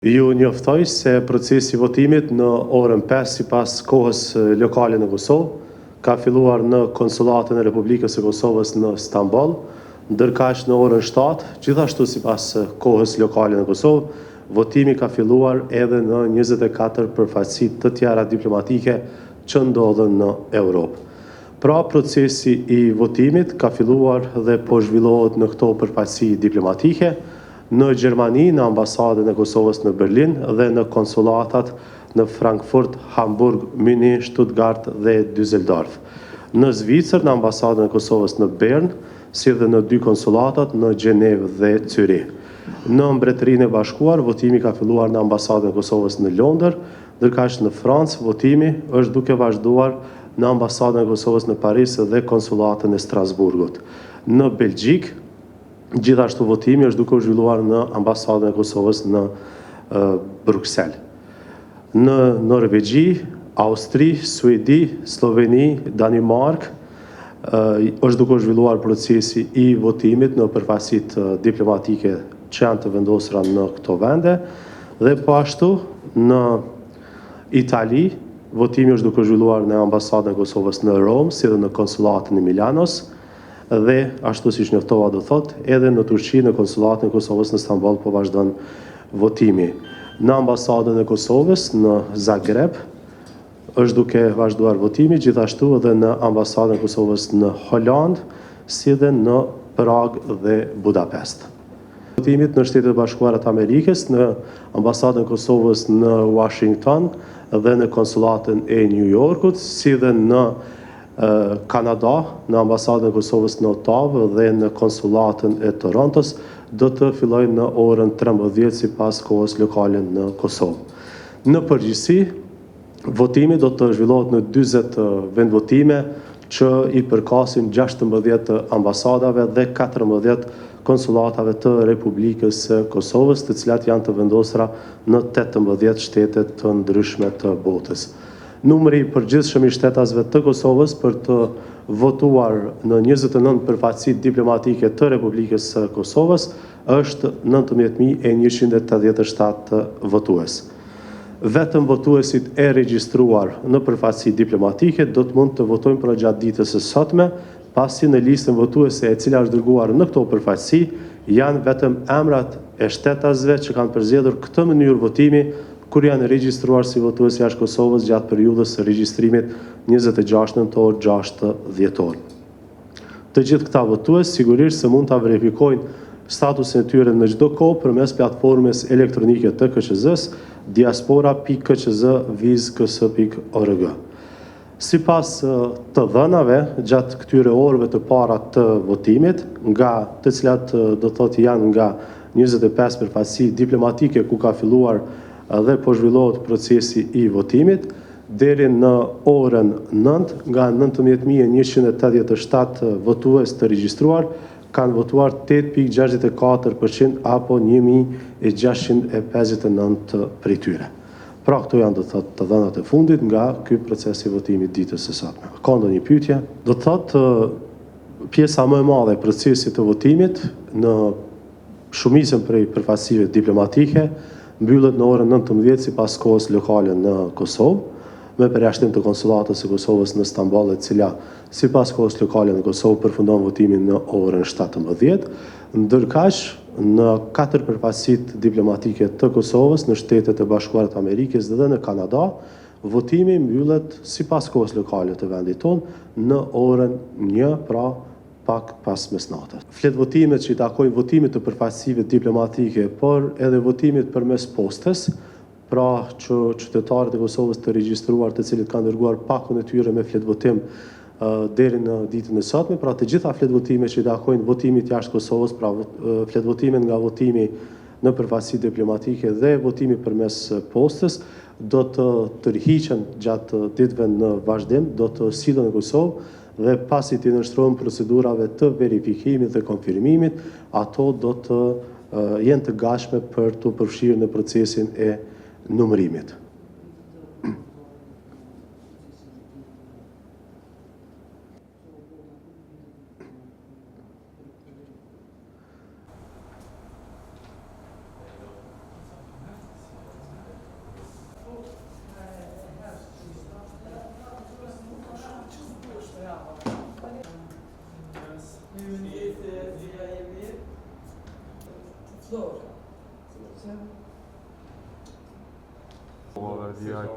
Ju njoftoj se procesi votimit në orën 5 sipas kohës lokale në Kosovë ka filluar në konsulatën e Republikës së Kosovës në Stamboll, ndërkaq në orën 7, gjithashtu sipas kohës lokale në Kosovë, votimi ka filluar edhe në 24 përfaqësi të tjera diplomatike që ndodhen në Europë. Pra, procesi i votimit ka filluar dhe po zhvillohet në këto përfaqësi diplomatike, në Gjermani, në ambasadën e Kosovës në Berlin dhe në konsulatat në Frankfurt, Hamburg, Münih, Stuttgart dhe Düsseldorf. Në Zvicër, në ambasadën e Kosovës në Bern, si dhe në 2 konsulatat në Gjenevë dhe Zyrich. Në Mbretërinë e Bashkuar, votimi ka filluar në ambasadën e Kosovës në Londër, ndërkaq në Francë votimi është duke vazhduar në ambasadën e Kosovës në Paris dhe konsulatën e Strasburgut. Në Belgjik, gjithashtu votimi është duke u zhvilluar në ambasadën e Kosovës në Bruksel. Në Norvegji, Austri, Suedi, Sloveni, Danimark është duke u zhvilluar procesi i votimit në përfaqësitë diplomatike që janë të vendosura në këto vende dhe po ashtu në Itali votimi është duke u zhvilluar në ambasadën e Kosovës në Rom, si dhe në konsulatën e Milanos, dhe ashtu siç njoftova do thot, edhe në Turqi në konsulatën e Kosovës në Stamboll po vazhdon votimi. Në ambasadën e Kosovës në Zagreb është duke vazhduar votimi, gjithashtu edhe në ambasadën e Kosovës në Holand, si dhe në Prag dhe Budapest. Votimit në Shtetet e Bashkuara të Amerikës, në ambasadën e Kosovës në Washington dhe në konsulatën e New Yorkut, si dhe në Kanada, në ambasadën e Kosovës në Ottavë dhe në konsulatën e Torontos, do të fillojnë në orën 13 sipas kohës lokale në Kosovë. Në përgjithësi, votimi do të zhvillohet në 40 vendvotime që i përkasin 16 ambasadave dhe 14 konsulatave të Republikës së Kosovës, të cilat janë të vendosura në 18 shtete të ndryshme të botës. Numri i përgjithshëm i shtetasve të Kosovës për të votuar në 29 përfaqësi diplomatike të Republikës së Kosovës është 19.187 votues. Vetëm votuesit e regjistruar në përfaqësi diplomatike do të mund të votojnë për gjatë ditës së sotme, pasi në listën votuese e cila është dërguar në këto përfaqësi janë vetëm emrat e shtetasve që kanë përzgjedhur këtë mënyrë votimi kur janë regjistruar si votues jashtë Kosovës gjatë periudhës së regjistrimit 26 nëntor 6 dhjetor. Të gjithë këta votues sigurisht se mund ta verifikojnë statusin e tyre në çdo kohë përmes platformës elektronike të KQZ-s diaspora.kqz.viz.ks.org. Sipas të dhënave gjatë këtyre orëve të para të votimit, nga të cilat do thotë janë nga 25 përfaqësi diplomatike ku ka filluar dhe po zhvillohet procesi i votimit, deri në orën 9, nga 19.187 votues të regjistruar, kanë votuar 8.64% apo 1.659 prej tyre. Pra këto janë do të thotë të dhënat e fundit nga ky proces i votimit ditës së sotme. Ka ndonjë pyetje? Do të thotë pjesa më e madhe e procesit të votimit në shumicën prej përfaqësive diplomatike mbyllet në orën 19 sipas kohës lokale në Kosovë, me përjashtim të konsulatës së Kosovës në Stamboll, e cila sipas kohës lokale në Kosovë përfundon votimin në orën 17, ndërkaq në 4 përfaqësitë diplomatike të Kosovës në Shtetet e Bashkuara të Amerikës dhe në Kanada, votimi mbyllet sipas kohës lokale të vendit tonë në orën 1, pra pak pas mesnatës. Flet votimet që i takojnë votimit të përfaqësive diplomatike, por edhe votimit përmes postës, pra që qytetarët e Kosovës të regjistruar të cilët kanë dërguar pakun e tyre me flet votim deri në ditën e sotme, pra të gjitha flet votimet që i takojnë votimit jashtë Kosovës, pra flet votimet nga votimi në përfaqësi diplomatike dhe votimi përmes postës, do të tërhiqen gjatë ditëve në vazhdim, do të sillen në Kosovë dhe pasi të nënshtrohen procedurave të verifikimit dhe konfirmimit, ato do të jenë të gatshme për të përfshirë në procesin e numërimit. Zor. Se Po, di ai